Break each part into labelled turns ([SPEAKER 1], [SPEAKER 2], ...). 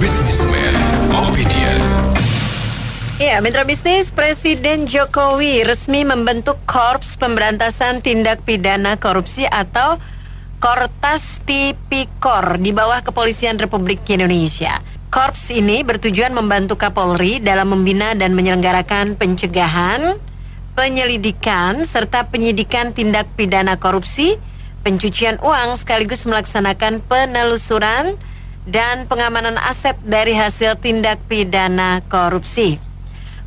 [SPEAKER 1] Businessman Opinion.
[SPEAKER 2] Ya, Mitra Bisnis, Presiden Jokowi resmi membentuk Korps Pemberantasan Tindak Pidana Korupsi atau Kortas Tipikor di bawah Kepolisian Republik Indonesia. Korps ini bertujuan membantu Kapolri dalam membina dan menyelenggarakan pencegahan, penyelidikan, serta penyidikan tindak pidana korupsi, pencucian uang sekaligus melaksanakan penelusuran dan pengamanan aset dari hasil tindak pidana korupsi.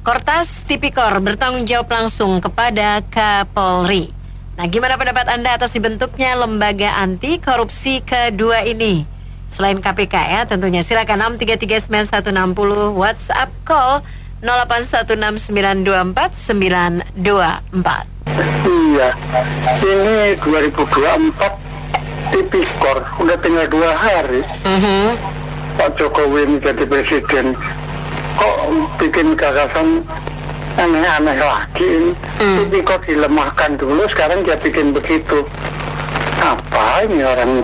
[SPEAKER 2] Kortas Tipikor bertanggung jawab langsung kepada Kapolri. Nah, gimana pendapat Anda atas dibentuknya lembaga anti korupsi kedua ini? Selain KPK ya tentunya, silakan 6339160 WhatsApp call 0816924924.
[SPEAKER 3] Iya, ini 2024 Tipikor udah tinggal 2 hari. Pak Jokowi ini jadi presiden, kok bikin gagasan aneh-aneh lagi. Tipikor dilemahkan dulu, sekarang dia bikin begitu. Apa ini orang?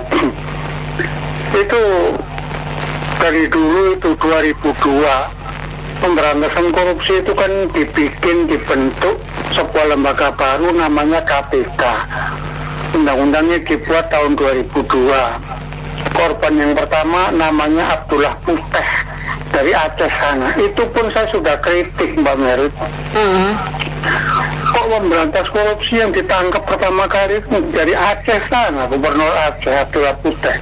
[SPEAKER 3] Itu dari dulu itu 2002 pemberantasan korupsi itu kan dibentuk sebuah lembaga baru namanya KPK. Undang-undangnya dibuat tahun 2002. Korban yang pertama namanya Abdullah Putih dari Aceh sana. Itu pun saya sudah kritik, Mbak Merit. Kok memberantas korupsi yang ditangkap pertama kali dari Aceh sana, Gubernur Aceh Abdullah Putih.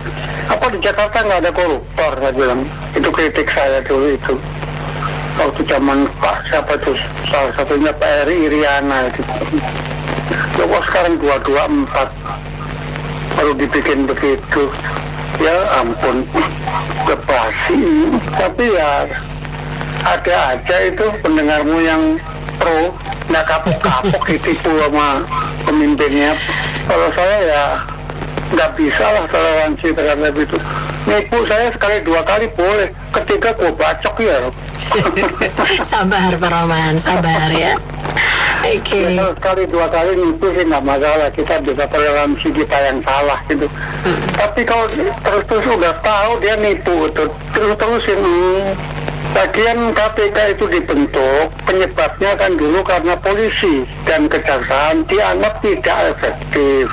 [SPEAKER 3] Apa di Jakarta nggak ada koruptor? Saya bilang. Itu kritik saya dulu itu. Waktu zaman Pak siapa itu, salah satunya Pak Eri Iriana itu. Kok sekarang 224 baru dibikin begitu. Ya ampun, kebasi. Tapi ya ada aja itu pendengarmu yang pro, nggak kapok-kapok ditipu sama pemimpinnya. Kalau saya ya nggak bisa lah toleransi terhadap itu. Nipu saya sekali 2 kali boleh, ketiga gua bacok ya.
[SPEAKER 2] Sabar Pak Roman, sabar ya. Oke.
[SPEAKER 3] Ya, sekali 2 kali nipu sih nggak masalah, kita bisa toleransi kita yang salah gitu. Tapi kalau terus udah tahu dia nipu, terus-terusin. Bagian KPK itu dibentuk, penyebabnya kan dulu karena polisi dan kejaksaan dianggap tidak efektif.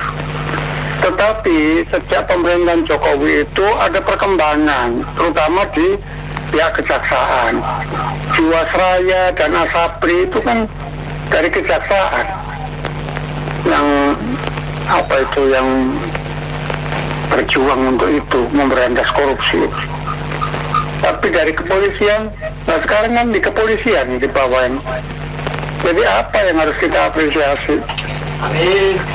[SPEAKER 3] Tetapi sejak pemerintahan Jokowi itu ada perkembangan, terutama di pihak kejaksaan. Jiwasraya dan Asabri itu kan dari kejaksaan. Yang yang berjuang untuk itu, memberantas korupsi. Tapi dari kepolisian, nah sekarang kan di kepolisian di bawah. Jadi apa yang harus kita apresiasi?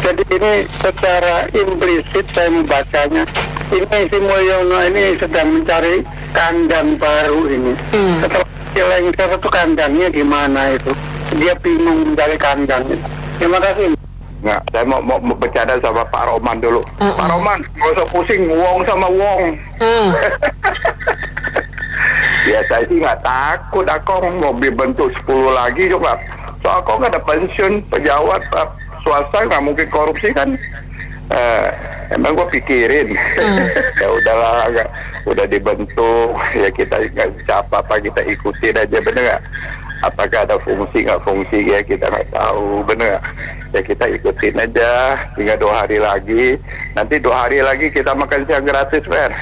[SPEAKER 3] Jadi ini secara implisit saya membacanya, ini si Mulyono ini sedang mencari kandang baru ini. Setelah lengser itu kandangnya di mana itu, dia bingung mencari kandang. Terima kasih.
[SPEAKER 4] Nah, saya mau bercanda sama Pak Roman dulu. Pak Roman, nggak usah pusing, wong sama wong. Ya saya sih nggak takut, aku mau dibentuk 10 lagi coba. Soal kok nggak ada pensiun, pejabat swasta nggak mungkin korupsi kan. Emang gue pikirin. Ya udahlah, udah dibentuk, ya kita nggak bisa apa-apa, kita ikutin aja, bener nggak? Apakah ada fungsi nggak fungsi ya kita nggak tahu, bener nggak? Ya kita ikutin aja, tinggal 2 hari lagi, nanti 2 hari lagi kita makan siang gratis, Fer.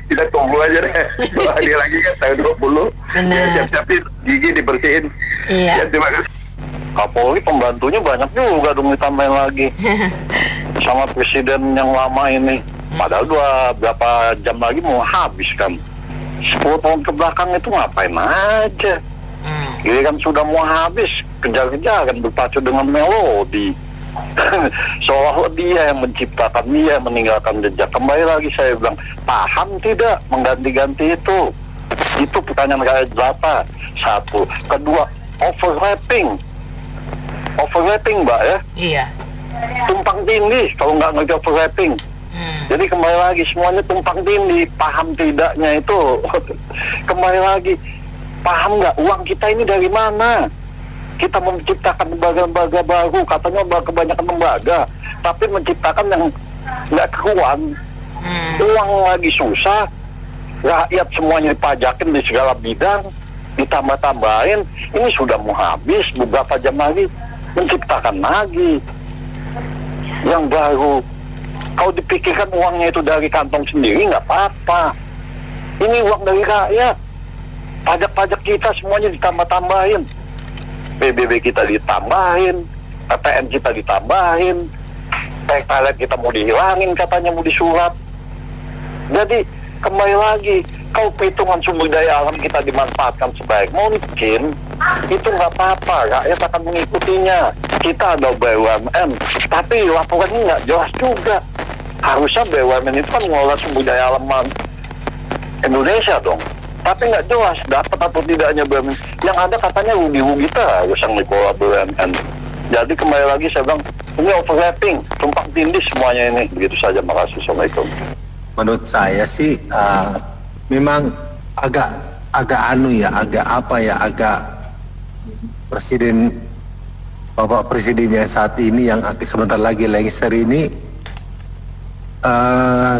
[SPEAKER 4] Kita tunggu aja deh, 2 hari lagi kan tanggal 20. Ya, siap-siapin gigi dibersihin.
[SPEAKER 2] Iya.
[SPEAKER 4] Ya, terima kasih.
[SPEAKER 3] Kapolri pembantunya banyak juga dong, ditambahin lagi sama presiden yang lama ini. Padahal berapa jam lagi mau habis kan. 10 tahun ke belakang itu ngapain aja. Ini kan sudah mau habis, kejar-kejaran berpacu dengan melodi. Seolah-olah dia yang menciptakan, dia yang meninggalkan jejak. Kembali lagi saya bilang, paham tidak mengganti-ganti itu? Itu pertanyaan rakyat jelata. 1. Kedua, overlapping Mbak ya.
[SPEAKER 2] Iya.
[SPEAKER 3] Tumpang tindih kalau nggak ngerti overlapping. Jadi kembali lagi semuanya tumpang tindih, paham tidaknya itu. Kembali lagi, paham nggak uang kita ini dari mana? Kita menciptakan lembaga-lembaga baru, katanya kebanyakan lembaga, tapi menciptakan yang nggak keruan. Uang lagi susah,
[SPEAKER 5] rakyat semuanya dipajakin di segala bidang, ditambah-tambahin, ini sudah mau habis, beberapa jam lagi menciptakan lagi yang baru. Kalau dipikirkan uangnya itu dari kantong sendiri nggak apa-apa, ini uang dari rakyat, pajak-pajak kita semuanya ditambah-tambahin, PBB kita ditambahin, PPN kita ditambahin, pertalite kita mau dihilangin, katanya mau disulap. Jadi kembali lagi, kalau perhitungan sumber daya alam kita dimanfaatkan sebaik mungkin, itu nggak apa-apa, rakyat akan mengikutinya. Kita ada BUMN, tapi laporannya nggak jelas juga. Harusnya BUMN itu kan mengelola sumber daya alam Indonesia dong, tapi nggak jelas dapat atau tidaknya BUMN. Yang ada katanya rugi-rugi terus yang dikelola BUMN. Jadi kembali lagi saya bilang, ini overlapping, tumpang tindih semuanya ini. Begitu saja, makasih. Assalamualaikum.
[SPEAKER 6] Menurut saya sih memang agak Bapak Presiden yang saat ini yang sebentar lagi lengser ini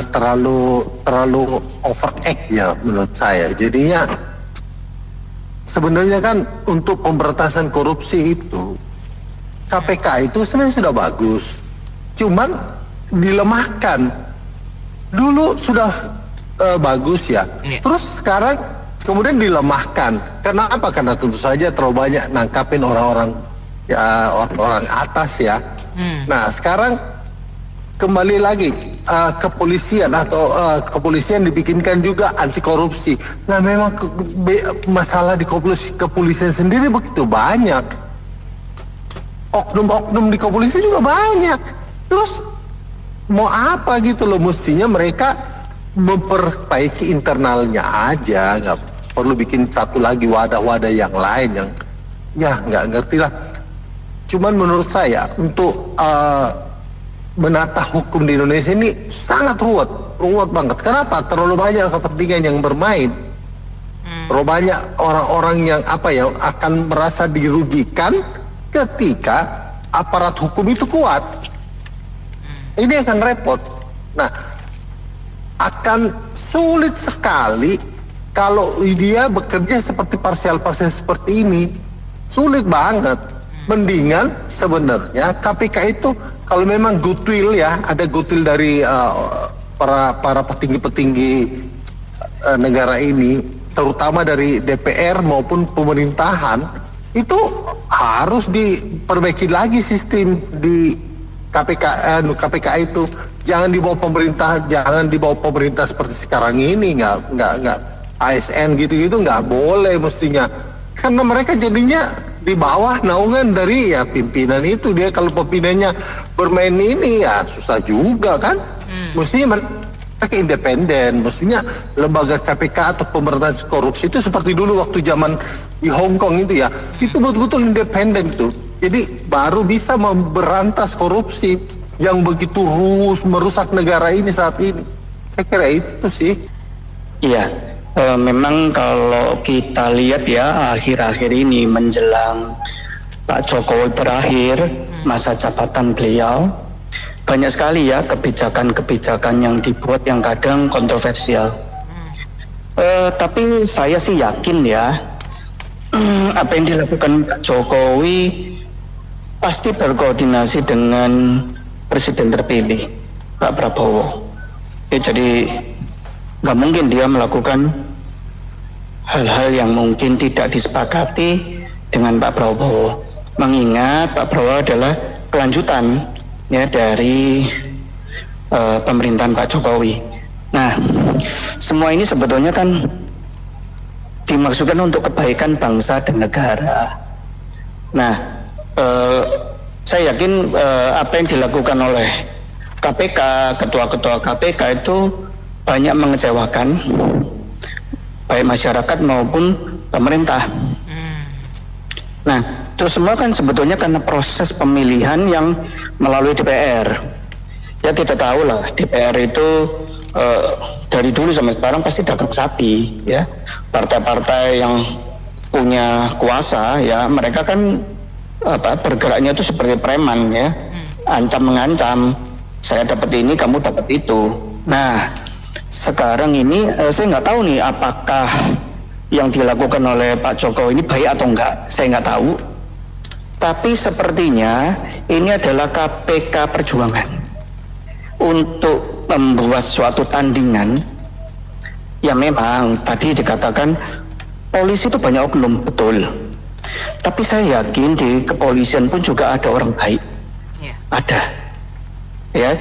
[SPEAKER 6] terlalu overact ya menurut saya. Jadinya sebenarnya kan untuk pemberantasan korupsi itu KPK itu sebenarnya sudah bagus, cuman dilemahkan. Dulu sudah bagus ya, terus sekarang kemudian dilemahkan. Kenapa? Karena tentu saja terlalu banyak nangkapin orang-orang atas ya. Nah sekarang kembali lagi kepolisian atau kepolisian dibikinkan juga anti korupsi. Nah memang masalah di kepolisian sendiri begitu banyak, oknum-oknum di kepolisian juga banyak. Terus mau apa gitu loh, mestinya mereka memperbaiki internalnya aja, nggak perlu bikin satu lagi wadah-wadah yang lain yang ya nggak ngerti lah. Cuman menurut saya untuk menata hukum di Indonesia ini sangat ruwet banget. Kenapa? Terlalu banyak kepentingan yang bermain, terlalu banyak orang-orang yang akan merasa dirugikan ketika aparat hukum itu kuat. Ini akan repot. Nah, akan sulit sekali kalau dia bekerja seperti parsial-parsial seperti ini. Sulit banget. Mendingan sebenarnya KPK itu kalau memang goodwill ya, ada goodwill dari para petinggi-petinggi negara ini, terutama dari DPR maupun pemerintahan, itu harus diperbaiki lagi sistem di KPK itu. Jangan dibawa pemerintah seperti sekarang ini, nggak ASN gitu nggak boleh mestinya, karena mereka jadinya di bawah naungan dari ya pimpinan itu. Dia kalau pimpinannya bermain ini ya susah juga kan. Mestinya mereka independen, mestinya lembaga KPK atau pemberantasan korupsi itu seperti dulu waktu zaman di Hong Kong itu ya, itu betul-betul independen itu. Jadi baru bisa memberantas korupsi yang begitu merusak negara ini saat ini. Saya kira itu sih.
[SPEAKER 7] Iya, memang kalau kita lihat ya akhir-akhir ini menjelang Pak Jokowi berakhir masa jabatan beliau, banyak sekali ya kebijakan-kebijakan yang dibuat yang kadang kontroversial. Tapi saya sih yakin ya apa yang dilakukan Pak Jokowi pasti berkoordinasi dengan Presiden terpilih Pak Prabowo. Jadi nggak mungkin dia melakukan hal-hal yang mungkin tidak disepakati dengan Pak Prabowo. Mengingat Pak Prabowo adalah kelanjutan ya dari pemerintahan Pak Jokowi. Nah, semua ini sebetulnya kan dimaksudkan untuk kebaikan bangsa dan negara. Nah, saya yakin apa yang dilakukan oleh KPK, ketua-ketua KPK itu banyak mengecewakan baik masyarakat maupun pemerintah. Nah, itu semua kan sebetulnya karena proses pemilihan yang melalui DPR. Ya kita tahu lah, DPR itu dari dulu sampai sekarang pasti dagang sapi, ya. Partai-partai yang punya kuasa, ya mereka kan bergeraknya itu seperti preman, ya, ancam mengancam, saya dapat ini kamu dapat itu. Nah sekarang ini saya nggak tahu nih apakah yang dilakukan oleh Pak Jokowi ini baik atau enggak, saya nggak tahu. Tapi sepertinya ini adalah KPK perjuangan untuk membuat suatu tandingan. Ya memang tadi dikatakan polisi itu banyak oknum, betul. Tapi saya yakin di kepolisian pun juga ada orang baik. Ada. Ya,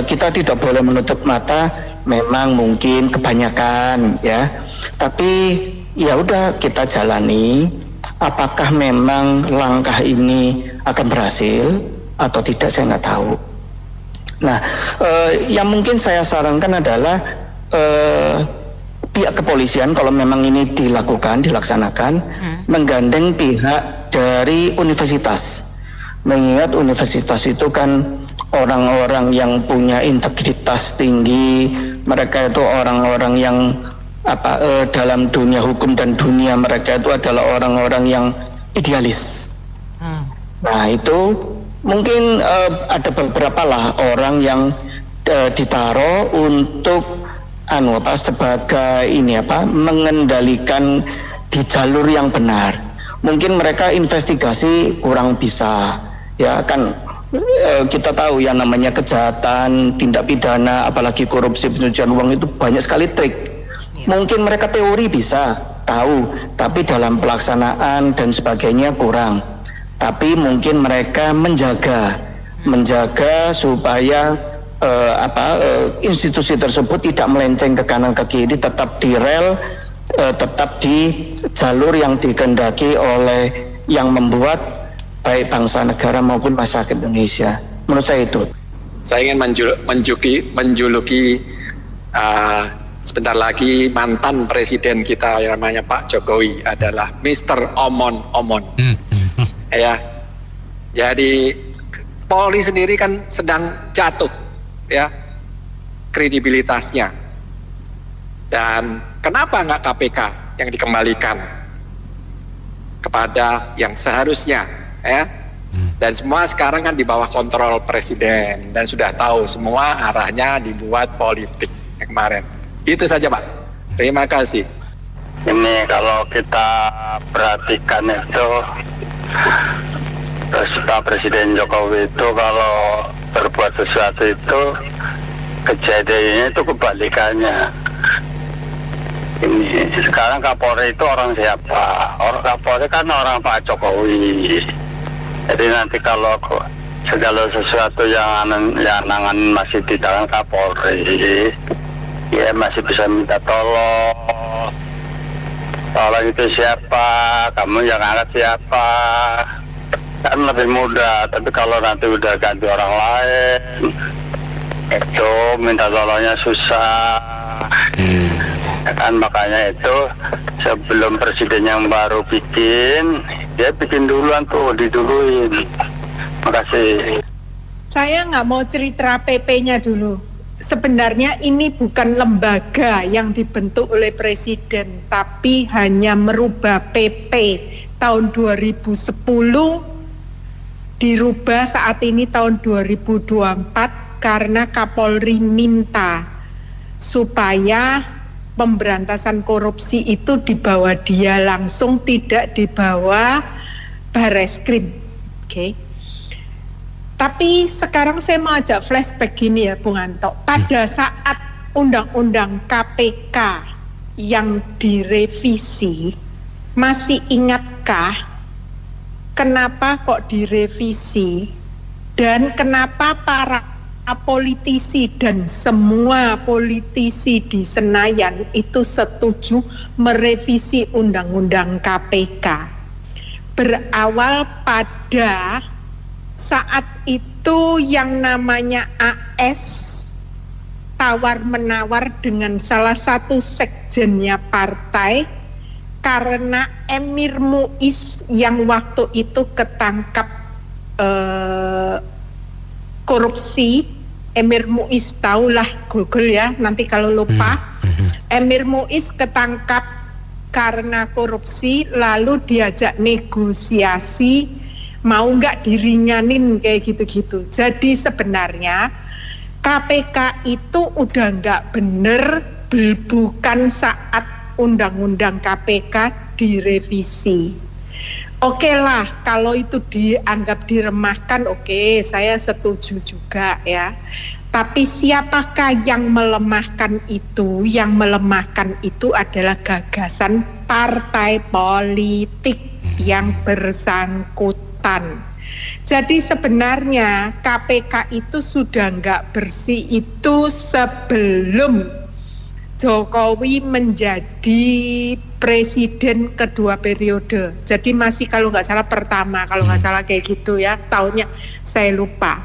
[SPEAKER 7] kita tidak boleh menutup mata, memang mungkin kebanyakan ya. Tapi ya udah kita jalani. Apakah memang langkah ini akan berhasil atau tidak, saya nggak tahu. Nah, yang mungkin saya sarankan adalah pihak kepolisian kalau memang ini dilaksanakan, menggandeng pihak dari universitas. Mengingat universitas itu kan orang-orang yang punya integritas tinggi, mereka itu orang-orang yang dalam dunia hukum dan dunia mereka itu adalah orang-orang yang idealis. Nah itu mungkin ada beberapa lah orang yang ditaruh untuk sebagai mengendalikan di jalur yang benar. Mungkin mereka investigasi kurang bisa, ya kan. Kita tahu yang namanya kejahatan, tindak pidana, apalagi korupsi, pencucian uang itu banyak sekali trik. Mungkin mereka teori bisa tahu, tapi dalam pelaksanaan dan sebagainya kurang. Tapi mungkin mereka menjaga supaya institusi tersebut tidak melenceng ke kanan ke kiri, tetap di rel, tetap di jalur yang dikehendaki oleh yang membuat baik bangsa negara maupun masyarakat Indonesia. Menurut saya itu.
[SPEAKER 8] Saya ingin menjuluki sebentar lagi mantan presiden kita yang namanya Pak Jokowi adalah Mr. Omon. Ya, jadi Polri sendiri kan sedang jatuh, ya, kredibilitasnya. Dan kenapa nggak KPK yang dikembalikan kepada yang seharusnya, ya? Dan semua sekarang kan di bawah kontrol presiden dan sudah tahu semua arahnya dibuat politik kemarin. Itu saja Pak, terima kasih.
[SPEAKER 3] Ini kalau kita perhatikan itu, Pak Presiden Jokowi itu kalau berbuat sesuatu itu kejadiannya itu kebalikannya. Ini sekarang Kapolri itu orang siapa? Orang Kapolri kan orang Pak Jokowi. Jadi nanti kalau segala sesuatu yang nangan masih di tangan Kapolri, ya masih bisa minta tolong itu siapa, kamu yang angkat siapa, kan lebih mudah. Tapi kalau nanti udah ganti orang lain, itu minta tolongnya susah. Ya kan, makanya itu sebelum presiden yang baru bikin, dia bikin duluan tuh, diduluin. Makasih.
[SPEAKER 9] Saya nggak mau cerita PP-nya dulu. Sebenarnya ini bukan lembaga yang dibentuk oleh presiden, tapi hanya merubah PP tahun 2010 dirubah saat ini tahun 2024 karena Kapolri minta supaya pemberantasan korupsi itu dibawa dia langsung, tidak dibawa Barreskrim. Oke. Tapi sekarang saya mau ajak flashback gini ya Bung Anto. Pada saat undang-undang KPK yang direvisi, masih ingatkah kenapa kok direvisi dan kenapa para politisi dan semua politisi di Senayan itu setuju merevisi undang-undang KPK? Berawal pada saat itu yang namanya AS tawar-menawar dengan salah satu sekjennya partai karena Emir Muiz yang waktu itu ketangkap korupsi. Emir Muiz, tahulah Google ya nanti kalau lupa. Emir Muiz ketangkap karena korupsi, lalu diajak negosiasi mau nggak diringanin kayak gitu-gitu. Jadi sebenarnya KPK itu udah nggak bener, bukan saat undang-undang KPK direvisi. Oke lah, kalau itu dianggap diremahkan, oke, saya setuju juga ya. Tapi siapakah yang melemahkan itu? Yang melemahkan itu adalah gagasan partai politik yang bersangkutan. Jadi sebenarnya KPK itu sudah nggak bersih itu sebelum Jokowi menjadi presiden kedua periode. Jadi masih kalau nggak salah pertama, kalau nggak salah kayak gitu ya, tahunnya saya lupa.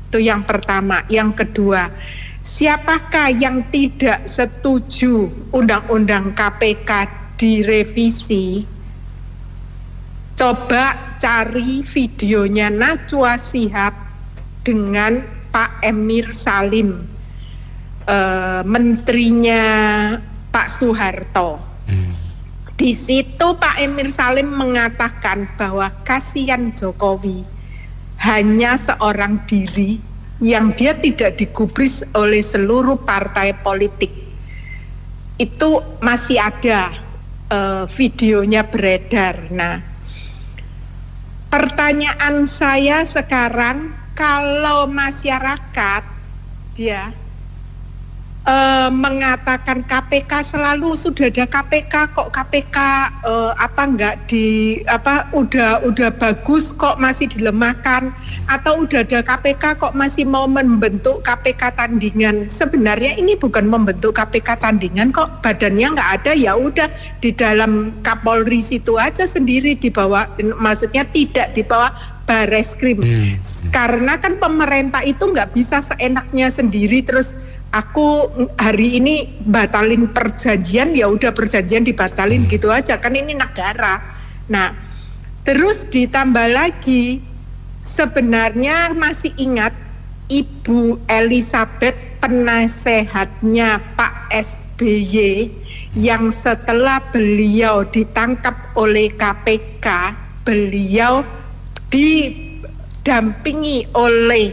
[SPEAKER 9] Itu yang pertama. Yang kedua, siapakah yang tidak setuju undang-undang KPK direvisi? Coba cari videonya Najwa Shihab dengan Pak Emir Salim, menterinya Pak Soeharto. Di situ Pak Emir Salim mengatakan bahwa kasihan Jokowi, hanya seorang diri yang dia tidak digubris oleh seluruh partai politik. Itu masih ada videonya beredar. Nah, pertanyaan saya sekarang, kalau masyarakat dia mengatakan KPK selalu sudah ada KPK, kok KPK udah bagus kok masih dilemahkan, atau udah ada KPK kok masih mau membentuk KPK tandingan. Sebenarnya ini bukan membentuk KPK tandingan kok, badannya nggak ada, ya udah di dalam Kapolri situ aja sendiri, di bawah, maksudnya tidak di bawah Bareskrim. Karena kan pemerintah itu nggak bisa seenaknya sendiri terus aku hari ini batalin perjanjian, ya udah perjanjian dibatalin gitu aja, kan ini negara. Nah, terus ditambah lagi, sebenarnya masih ingat Ibu Elizabeth, penasehatnya Pak SBY, yang setelah beliau ditangkap oleh KPK, beliau didampingi oleh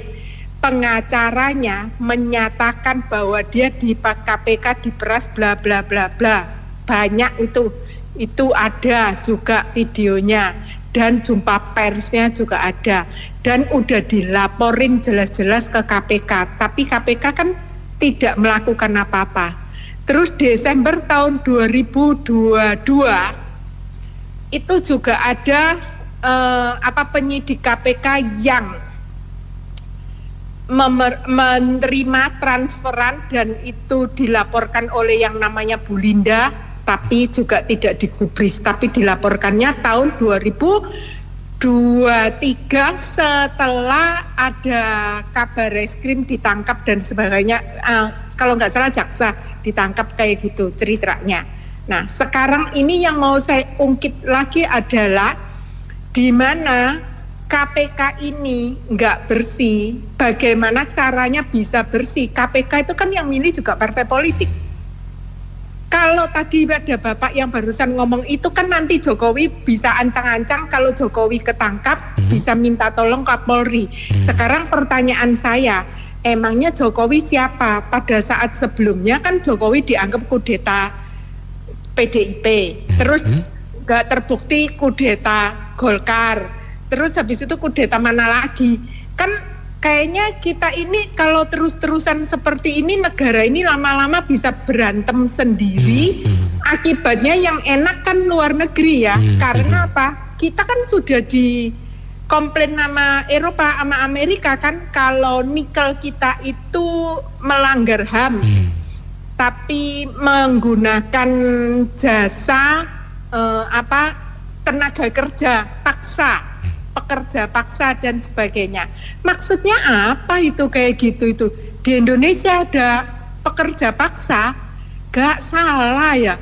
[SPEAKER 9] pengacaranya menyatakan bahwa dia di KPK diperas bla bla bla bla. Banyak itu ada juga videonya dan jumpa persnya juga ada dan udah dilaporin jelas-jelas ke KPK, tapi KPK kan tidak melakukan apa-apa. Terus Desember tahun 2022 itu juga ada penyidik KPK yang menerima transferan dan itu dilaporkan oleh yang namanya Bu Linda, tapi juga tidak digubris, tapi dilaporkannya tahun 2023 setelah ada kabar reskrim ditangkap dan sebagainya, kalau nggak salah jaksa ditangkap kayak gitu ceritanya. Nah, sekarang ini yang mau saya ungkit lagi adalah di mana KPK ini nggak bersih. Bagaimana caranya bisa bersih? KPK itu kan yang milih juga partai politik. Kalau tadi ada Bapak yang barusan ngomong itu kan nanti Jokowi bisa ancang-ancang kalau Jokowi ketangkap bisa minta tolong Kapolri. Sekarang pertanyaan saya, emangnya Jokowi siapa? Pada saat sebelumnya kan Jokowi dianggap kudeta PDIP, terus nggak terbukti kudeta Golkar, terus habis itu kudeta mana lagi? Kan kayaknya kita ini kalau terus-terusan seperti ini, negara ini lama-lama bisa berantem sendiri. Akibatnya yang enak kan luar negeri ya. Karena apa? Kita kan sudah dikomplain sama Eropa, sama Amerika kan, kalau nikel kita itu melanggar HAM, tapi menggunakan jasa tenaga kerja paksa, pekerja paksa dan sebagainya. Maksudnya apa itu kayak gitu itu? Di Indonesia ada pekerja paksa, gak salah ya.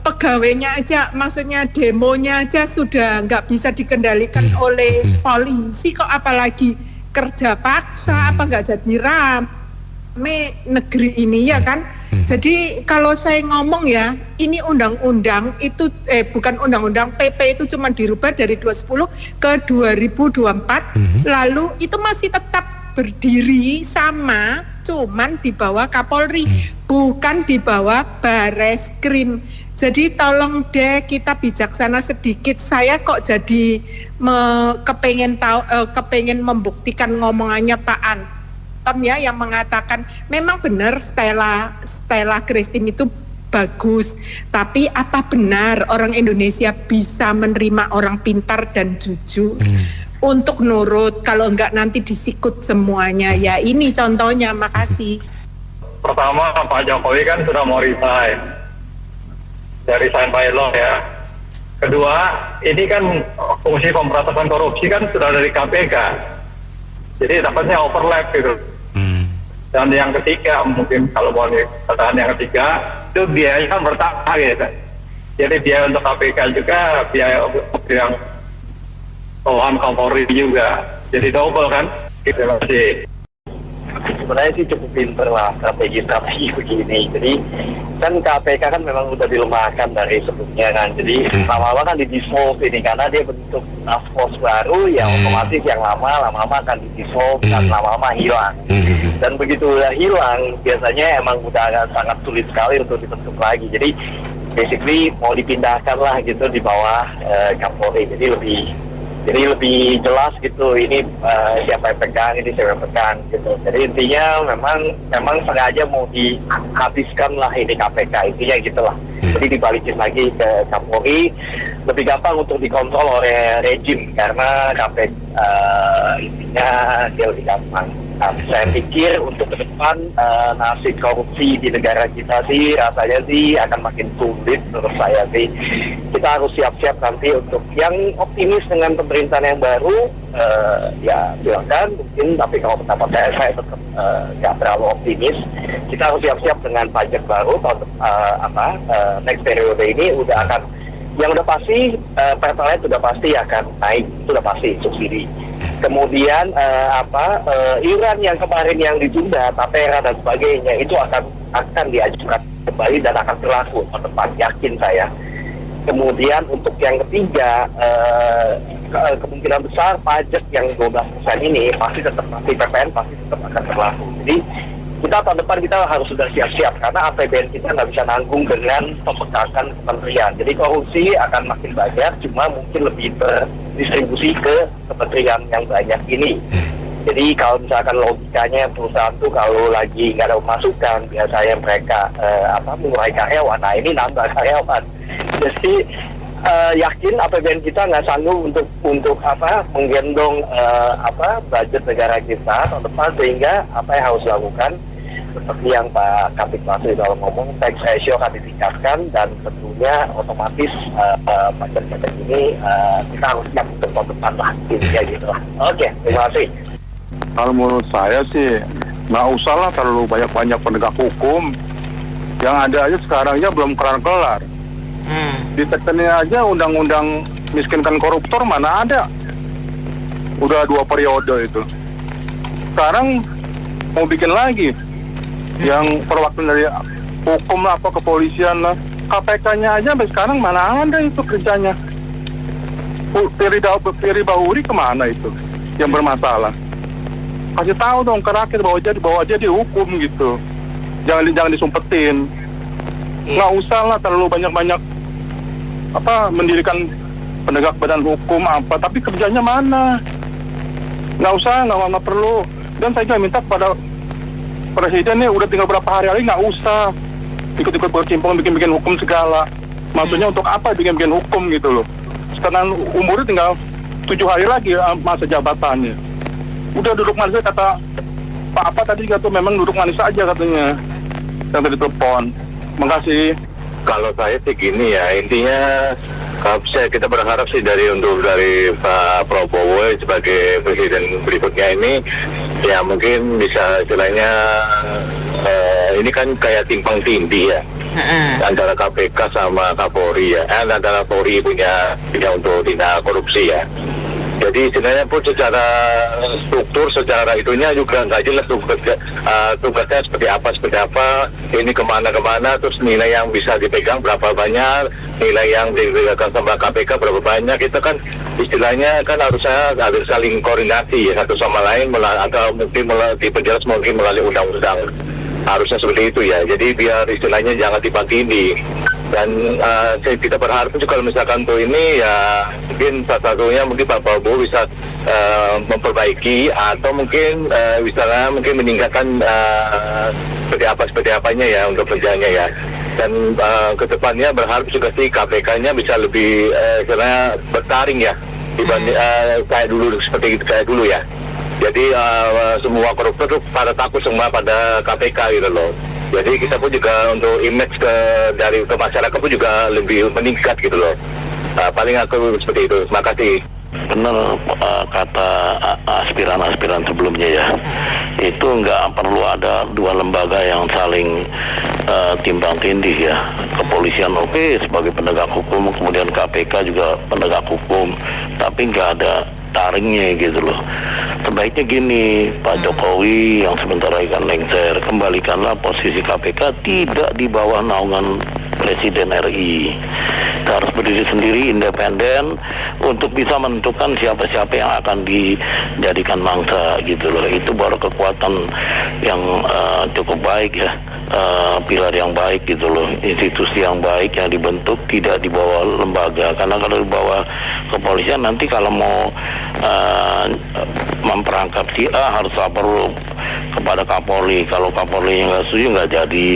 [SPEAKER 9] Pegawainya aja, maksudnya demonya aja sudah nggak bisa dikendalikan oleh polisi, kok apalagi kerja paksa, apa nggak jadi rame negeri ini ya kan? Jadi kalau saya ngomong ya, ini undang-undang itu bukan undang-undang, PP itu cuma dirubah dari 2010 ke 2024, lalu itu masih tetap berdiri sama, cuman di bawah Kapolri, bukan di bawah Bareskrim. Jadi tolong deh kita bijaksana sedikit. Saya kok jadi kepengen membuktikan ngomongannya Pak Anton ya, yang mengatakan memang benar Stella Christine itu bagus, tapi apa benar orang Indonesia bisa menerima orang pintar dan jujur untuk nurut? Kalau enggak nanti disikut semuanya. Ya ini contohnya. Makasih.
[SPEAKER 3] Pertama, Pak Jokowi kan sudah mau resign dari resign by law ya. Kedua, ini kan fungsi pemberantasan korupsi kan sudah dari KPK, jadi dapatnya overlap gitu. Dan yang ketiga, mungkin kalau mau dikatakan yang ketiga, itu biaya kan bertambah gitu. Jadi biaya untuk KPK juga, biaya untuk yang Kapolri juga, jadi double kan. Terima kasih.
[SPEAKER 5] Sebenarnya sih cukup pinter lah strategi begini. Jadi kan KPK kan memang udah dilemahkan dari sebelumnya kan. Jadi lama-lama kan di-dissolve ini karena dia bentuk task force baru, ya otomatis yang lama-lama akan di-dissolve dan lama-lama hilang. Dan begitu udah hilang, biasanya emang udah sangat sulit sekali untuk dibentuk lagi. Jadi basically mau dipindahkan lah gitu di bawah Kapolri. Jadi lebih jelas gitu, ini siapa yang pegang, ini siapa yang pegang gitu. Jadi intinya memang sengaja mau dihabiskan lah ini KPK, intinya gitulah. Jadi dibalikin lagi ke Kapolri, lebih gampang untuk dikontrol oleh rejim karena KPK intinya dia lebih gampang. Nah, saya pikir untuk ke depan nasib korupsi di negara kita sih rasanya sih akan makin sulit menurut saya sih. Kita harus siap-siap nanti untuk yang optimis dengan pemerintahan yang baru, ya silakan mungkin, tapi kalau pendapat saya tetap nggak terlalu optimis. Kita harus siap-siap dengan pajak baru next periode ini udah akan, yang udah pasti pertalite udah pasti akan naik, itu udah pasti subsidi. Kemudian iuran yang kemarin yang ditunda, tapera dan sebagainya itu akan diajukan kembali dan akan berlaku ke depan, yakin saya. Kemudian untuk yang ketiga, kemungkinan besar pajak yang 12% ini pasti PPN pasti tetap akan berlaku. Jadi kita tahun depan kita harus sudah siap-siap karena APBN kita nggak bisa nanggung dengan pembekakan kementerian. Jadi korupsi akan makin banyak, cuma mungkin lebih terdistribusi ke kementerian yang banyak ini. Jadi kalau misalkan logikanya perusahaan tuh kalau lagi nggak ada pemasukan, biasanya mereka mengurangi karyawan. Nah ini nambah karyawan. Jadi yakin APBN kita nggak sanggup untuk menggendong budget negara kita tahun depan, sehingga apa yang harus dilakukan seperti yang Pak Kapit Masri dalam ngomong, tax ratio akan ditingkatkan dan tentunya otomatis pajak-pajak ini kita harus siap untuk tahun depan lah, intinya gitu lah. Oke, terima kasih.
[SPEAKER 3] Kalau menurut saya sih nggak usah lah terlalu banyak penegak hukum. Yang ada aja sekarang aja belum kelar-kelar. Ditekannya aja undang-undang miskinkan koruptor mana ada. Udah 2 periode itu. Sekarang mau bikin lagi yang perwakilan dari hukum lah, apa kepolisian lah, KPK-nya aja sampai sekarang mana ada itu kerjanya. Firly Bahuri kemana itu yang bermasalah? Kasih tahu dong ke rakyat bahwa aja dihukum gitu. Jangan disumpetin. Nggak usah lah terlalu banyak mendirikan penegak badan hukum tapi kerjanya mana? Nggak usah, nggak perlu. Dan saya juga minta kepada presiden nih, udah tinggal berapa hari lagi, nggak usah ikut-ikut bercimpung bikin hukum segala. Maksudnya untuk apa bikin hukum gitu loh? Sekarang umurnya tinggal 7 hari lagi masa jabatannya. Udah duduk manis aja, kata Pak apa tadi tuh memang duduk manis aja katanya yang tadi telepon. Makasih.
[SPEAKER 5] Kalau saya sih gini ya, intinya kita berharap sih dari Pak Prabowo sebagai presiden berikutnya ini ya mungkin bisa istilahnya ini kan kayak timpang tindih ya antara KPK sama Kapolri ya, antara Polri punya untuk tindak korupsi ya. Jadi Jadi sebenarnya pun secara struktur, secara itunya juga nggak jelas tugasnya seperti apa, ini kemana, terus nilai yang bisa dipegang berapa banyak, nilai yang dipegang sama KPK berapa banyak, itu kan istilahnya kan harusnya harus saling koordinasi ya satu sama lain, atau mungkin diperjelas mungkin melalui undang-undang. Harusnya seperti itu ya, jadi biar istilahnya jangan dibagi ini. Dan kita berharap juga kalau misalkan tuh ini ya mungkin salah satunya mungkin Pak Prabowo bisa memperbaiki atau mungkin misalnya mungkin meningkatkan seperti apanya ya untuk kerjanya ya. Dan kedepannya berharap juga sih KPK-nya bisa lebih istilahnya bertaring ya dibanding kayak dulu ya. Jadi semua koruptor tuh pada takut semua pada KPK gitu loh. Jadi kita pun juga untuk image dari masyarakat pun juga lebih meningkat gitu loh. Paling aku seperti itu. Terima kasih.
[SPEAKER 10] Benar kata aspiran-aspiran sebelumnya ya. Itu nggak perlu ada dua lembaga yang saling timbang tindih ya. Kepolisian oke sebagai penegak hukum, kemudian KPK juga penegak hukum, tapi nggak ada taringnya gitu loh. Sebaiknya gini, Pak Jokowi yang sebentar lagi kan lengser, kembalikanlah posisi KPK tidak di bawah naungan Presiden RI. Kita harus berdiri sendiri, independen, untuk bisa menentukan siapa-siapa yang akan dijadikan mangsa gitu loh. Itu baru kekuatan yang cukup baik ya, pilar yang baik gitu loh, institusi yang baik yang dibentuk tidak di bawah lembaga. Karena kalau di bawah kepolisian nanti kalau mau memperangkap si A harus lapor kepada Kapolri. Kalau Kapolri nggak setuju nggak jadi,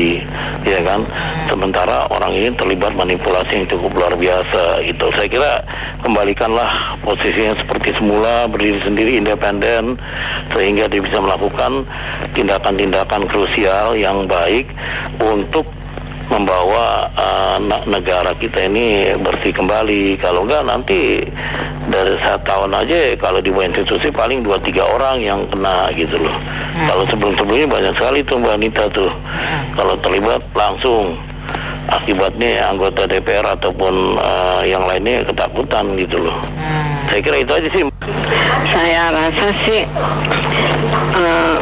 [SPEAKER 10] ya kan. Sementara orang ini terlibat manipulasi yang cukup luar biasa gitu. Saya kira kembalikanlah posisinya seperti semula, berdiri sendiri, independen, sehingga dia bisa melakukan tindakan-tindakan krusial yang baik untuk membawa negara kita ini bersih kembali. Kalau enggak nanti dari 1 tahun aja kalau di bawah institusi paling 2-3 orang yang kena gitu loh. Kalau sebelum-sebelumnya banyak sekali tuh Mbak Anita tuh. Kalau terlibat langsung akibatnya anggota DPR ataupun yang lainnya ketakutan gitu loh. Saya kira itu aja sih.
[SPEAKER 11] Saya rasa sih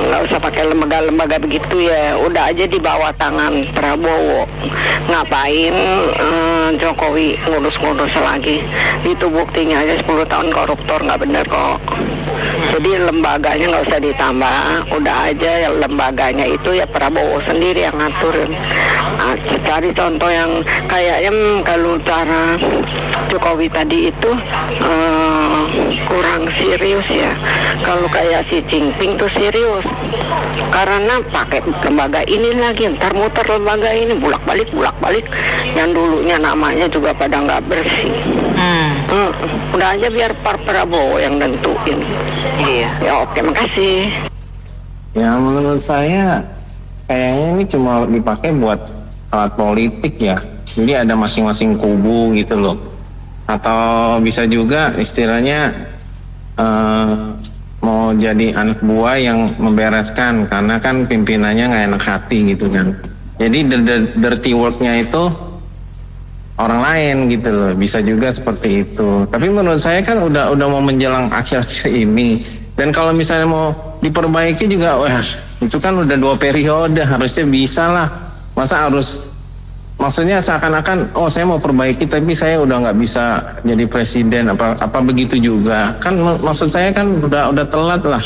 [SPEAKER 11] nggak usah pakai lembaga-lembaga begitu ya, udah aja di bawah tangan Prabowo. Ngapain Jokowi ngurus-ngurus lagi? Itu buktinya aja 10 tahun koruptor, nggak bener kok. Jadi lembaganya nggak usah ditambah, udah aja ya lembaganya itu ya Prabowo sendiri yang ngatur. Cari contoh yang kayaknya kalau cara Jokowi tadi itu kurang serius ya. Kalau kayak si Jinping tuh serius, karena pakai lembaga ini lagi, ntar muter lembaga ini bolak-balik, yang dulunya namanya juga pada nggak bersih. Udah aja biar Pak Prabowo yang nentuin.
[SPEAKER 2] Iya.
[SPEAKER 11] Ya oke, makasih.
[SPEAKER 12] Ya menurut saya kayaknya ini cuma dipakai buat alat politik ya. Jadi ada masing-masing kubu gitu loh. Atau bisa juga istilahnya mau jadi anak buah yang membereskan, karena kan pimpinannya nggak enak hati gitu kan. Jadi dirty worknya itu orang lain gitu loh, bisa juga seperti itu. Tapi menurut saya kan udah mau menjelang akhir ini, dan kalau misalnya mau diperbaiki juga, wah itu kan udah 2 periode, harusnya bisa lah. Masa harus, maksudnya seakan-akan oh saya mau perbaiki tapi saya udah nggak bisa jadi presiden, apa begitu juga kan. Maksud saya kan udah telat lah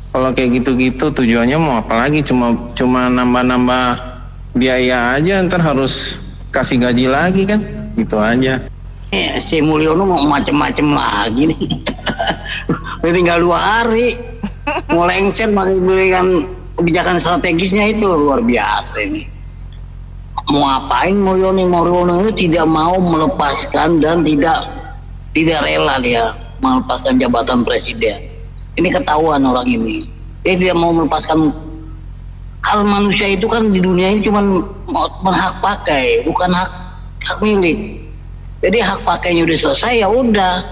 [SPEAKER 12] kalau kayak gitu-gitu. Tujuannya mau apa lagi, cuma nambah biaya aja, ntar harus kasih gaji lagi kan, gitu aja.
[SPEAKER 13] Si Mulyono mau macem-macem lagi nih. Udah tinggal 2 hari mau lengser, masih berikan kebijakan strategisnya itu luar biasa ini. Mau ngapain Mulyono itu tidak mau melepaskan dan tidak rela dia melepaskan jabatan presiden. Ini ketahuan orang ini. Dia tidak mau melepaskan. Hal manusia itu kan di dunia ini cuma hak pakai, bukan hak milik. Jadi hak pakainya udah selesai, ya udah.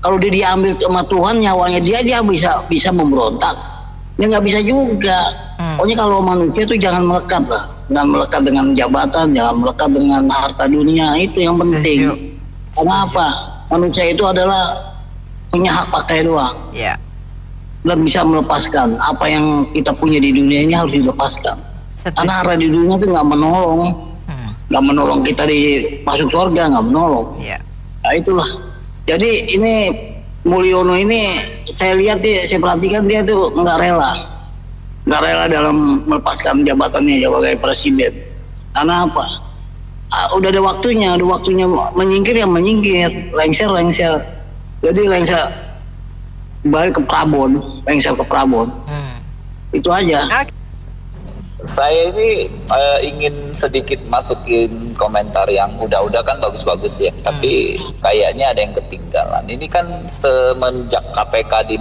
[SPEAKER 13] Kalau dia diambil sama Tuhan nyawanya, dia bisa memberontak. Ya nggak bisa juga. Pokoknya kalau manusia itu jangan melekat lah. Jangan melekat dengan jabatan, jangan melekat dengan harta dunia, itu yang penting. Karena apa? Manusia itu adalah punya hak pakai doang.
[SPEAKER 2] Ya.
[SPEAKER 13] Dan bisa melepaskan apa yang kita punya di dunia ini harus dilepaskan. Karena arah di dunia itu nggak menolong kita di masuk surga, nggak menolong.
[SPEAKER 2] Ya.
[SPEAKER 13] Nah itulah. Jadi ini Mulyono ini saya lihat saya perhatikan dia tuh nggak rela dalam melepaskan jabatannya sebagai presiden. Karena apa? Udah ada waktunya menyingkir yang menyingkir, lengser. Jadi lengser balik ke Prabon, lengser ke Prabon. Itu aja.
[SPEAKER 14] Saya ini ingin sedikit masukin komentar yang udah kan bagus-bagus ya, tapi kayaknya ada yang ketinggalan. Ini kan semenjak KPK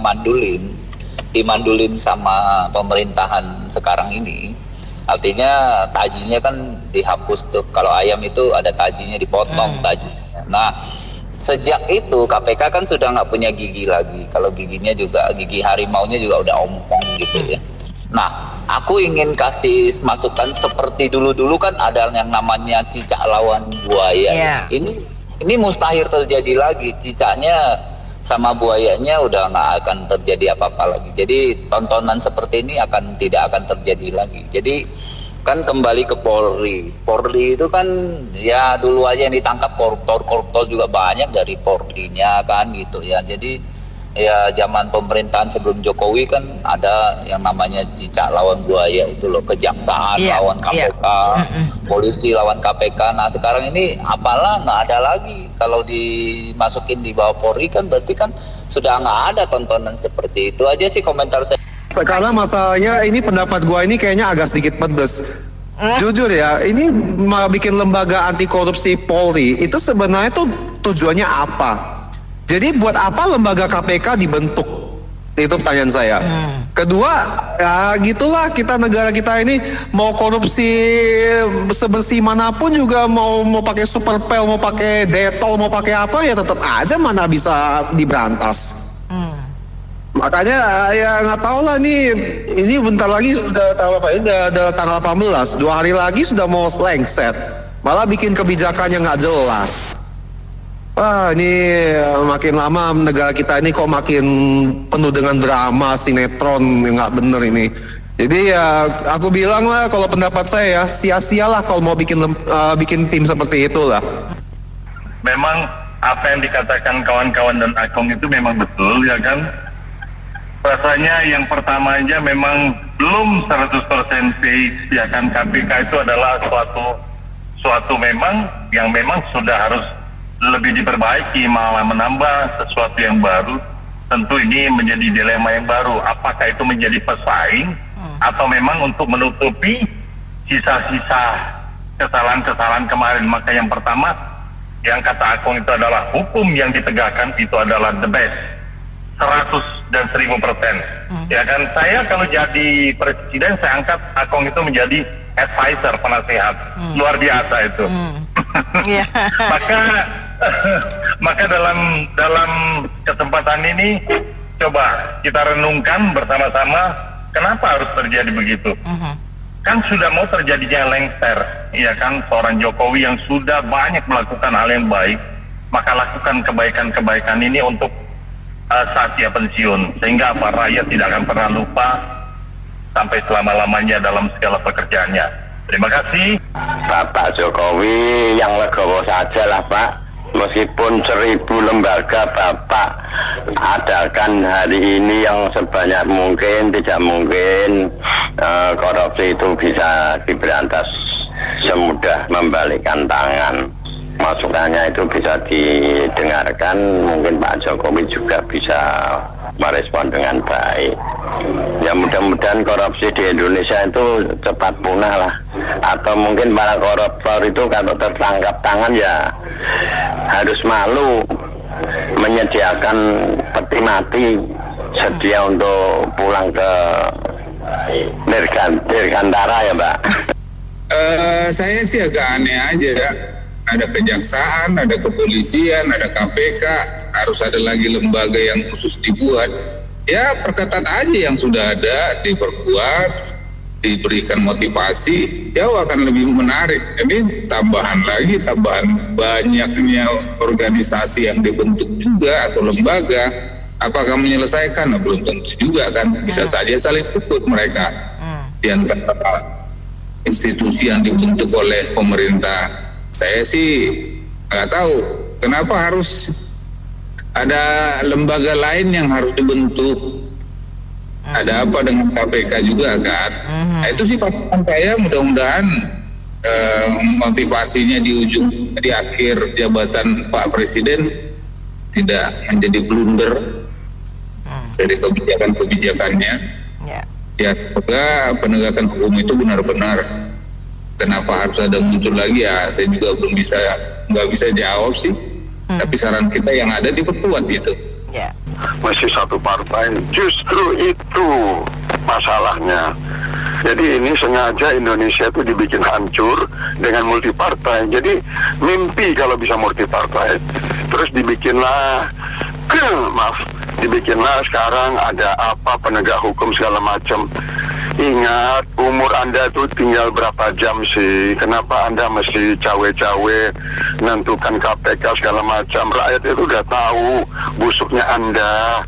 [SPEAKER 14] dimandulin sama pemerintahan sekarang ini, artinya tajinya kan dihapus tuh. Kalau ayam itu ada tajinya dipotong tajinya. Nah, sejak itu KPK kan sudah nggak punya gigi lagi. Kalau giginya juga, gigi harimaunya juga udah ompong gitu ya. Nah, aku ingin kasih masukan seperti dulu kan ada yang namanya cicak lawan buaya.
[SPEAKER 2] Yeah.
[SPEAKER 14] Ini mustahil terjadi lagi. Cicaknya sama buayanya udah nggak akan terjadi apa-apa lagi. Jadi tontonan seperti ini tidak akan terjadi lagi. Jadi kan kembali ke Polri. Polri itu kan ya dulu aja yang ditangkap koruptor juga banyak dari Polrinya kan gitu ya. Jadi ya zaman pemerintahan sebelum Jokowi kan ada yang namanya cicak lawan buaya itu loh, kejaksaan lawan KPK, polisi lawan KPK. Nah sekarang ini apalah nggak ada lagi. Kalau dimasukin di bawah Polri kan berarti kan sudah nggak ada tontonan seperti itu. Aja sih komentar saya.
[SPEAKER 15] Sekarang masalahnya ini pendapat gua ini kayaknya agak sedikit pedes. Jujur ya, ini mau bikin lembaga anti korupsi Polri itu sebenarnya tuh tujuannya apa? Jadi buat apa lembaga KPK dibentuk? Itu pertanyaan saya. Kedua, ya gitulah negara kita ini mau korupsi sebersih manapun juga mau pakai super pel, mau pakai detol, mau pakai apa ya tetap aja mana bisa diberantas. Makanya ya nggak tahu lah ini bentar lagi sudah tanggal 18, 2 hari lagi sudah mau lengset, malah bikin kebijakannya nggak jelas. Wah ini makin lama negara kita ini kok makin penuh dengan drama, sinetron yang nggak bener ini. Jadi ya aku bilang lah kalau pendapat saya ya sia-sialah kalau mau bikin tim seperti itu lah.
[SPEAKER 16] Memang apa yang dikatakan kawan-kawan dan Akong itu memang betul ya kan. Rasanya yang pertama aja memang belum 100% fix ya kan. KPK itu adalah suatu memang yang memang sudah harus lebih diperbaiki, malah menambah sesuatu yang baru. Tentu ini menjadi dilema yang baru. Apakah itu menjadi pesaing atau memang untuk menutupi sisa-sisa kesalahan-kesalahan kemarin? Maka yang pertama, yang kata Akong itu adalah hukum yang ditegakkan itu adalah the best, 100 dan 1000%. Ya kan, saya kalau jadi presiden saya angkat Akong itu menjadi advisor, penasehat. Luar biasa itu. Maka dalam kesempatan ini coba kita renungkan bersama-sama kenapa harus terjadi begitu. Kan sudah mau terjadinya lengser, ya kan, seorang Jokowi yang sudah banyak melakukan hal yang baik, maka lakukan kebaikan-kebaikan ini untuk saat dia pensiun, sehingga rakyat tidak akan pernah lupa sampai selama-lamanya dalam segala pekerjaannya. Terima kasih.
[SPEAKER 5] Bapak Jokowi yang legowo saja lah Pak. Meskipun 1000 lembaga Bapak adakan hari ini yang sebanyak mungkin, tidak mungkin korupsi itu bisa diberantas semudah membalikkan tangan. Masukannya itu bisa didengarkan, mungkin Pak Jokowi juga bisa merespon dengan baik. Ya mudah-mudahan korupsi di Indonesia itu cepat punah lah. Atau mungkin para koruptor itu kalau tertangkap tangan ya harus malu menyediakan peti mati, sedia untuk pulang ke Dirgantara ya Mbak.
[SPEAKER 1] Saya sih agak aneh aja. Ada kejaksaan, ada kepolisian, ada KPK, harus ada lagi lembaga yang khusus dibuat. Ya perketat aja yang sudah ada, diperkuat, diberikan motivasi, jauh akan lebih menarik. Ini tambahan banyaknya organisasi yang dibentuk juga atau lembaga, Apakah menyelesaikan? Nah, belum tentu juga kan. Bisa saja saling tutup mereka di antara institusi yang dibentuk oleh pemerintah. Saya sih nggak tahu kenapa harus ada lembaga lain yang harus dibentuk. Ada apa dengan KPK juga kan? Nah, itu sih patokan saya. Mudah-mudahan motivasinya di akhir jabatan Pak Presiden tidak menjadi blunder dari kebijakannya. Ya, semoga penegakan hukum itu benar-benar. Kenapa harus ada muncul lagi ya? Saya juga nggak bisa jawab sih. Tapi saran kita yang ada diperkuat gitu.
[SPEAKER 5] Masih satu partai, justru itu masalahnya. Jadi ini sengaja Indonesia itu dibikin hancur dengan multipartai. Jadi mimpi kalau bisa multipartai. Terus dibikinlah sekarang ada apa penegak hukum segala macam. Ingat, umur Anda tuh tinggal berapa jam sih? Kenapa Anda mesti cawe-cawe menentukan KPK segala macam? Rakyat itu udah tahu busuknya Anda.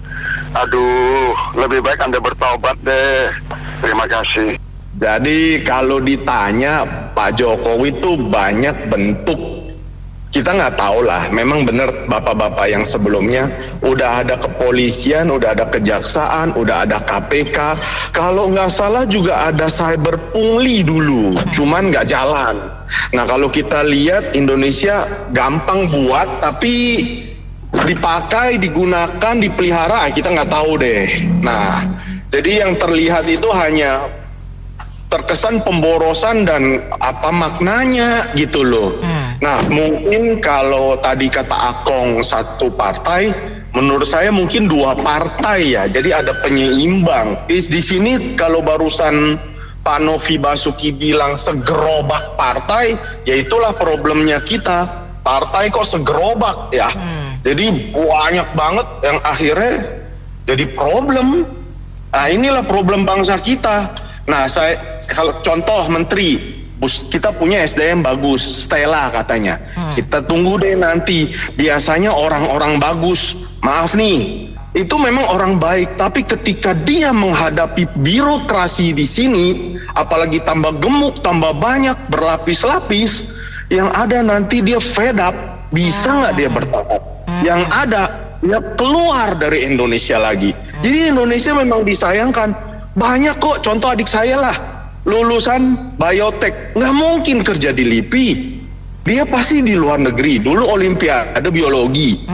[SPEAKER 5] Aduh, lebih baik Anda bertobat deh. Terima kasih.
[SPEAKER 17] Jadi kalau ditanya Pak Jokowi tuh banyak bentuk, kita nggak tahu lah. Memang benar bapak-bapak yang sebelumnya udah ada kepolisian, udah ada kejaksaan, udah ada KPK. Kalau nggak salah juga ada cyber pungli dulu, cuman nggak jalan. Nah kalau kita lihat Indonesia gampang buat, tapi dipakai, digunakan, dipelihara kita nggak tahu deh. Nah jadi yang terlihat itu hanya terkesan pemborosan dan apa maknanya gitu loh. Nah mungkin kalau tadi kata Akong satu partai, menurut saya mungkin dua partai ya. Jadi ada penyeimbang. Di sini kalau barusan Pak Novi Basuki bilang segerobak partai, ya itulah problemnya kita. Partai kok segerobak ya. Jadi banyak banget yang akhirnya jadi problem. Nah inilah problem bangsa kita. Nah saya kalau contoh menteri, kita punya SDM bagus, Stella katanya. Kita tunggu deh nanti. Biasanya orang-orang bagus, maaf nih, itu memang orang baik. Tapi ketika dia menghadapi birokrasi di sini, apalagi tambah gemuk, tambah banyak, berlapis-lapis, yang ada nanti dia fed up. Bisa nggak dia bertahan? Yang ada dia keluar dari Indonesia lagi. Jadi Indonesia memang disayangkan. Banyak kok, contoh adik saya lah, lulusan biotek, nggak mungkin kerja di LIPI. Dia pasti di luar negeri, dulu olimpiade biologi.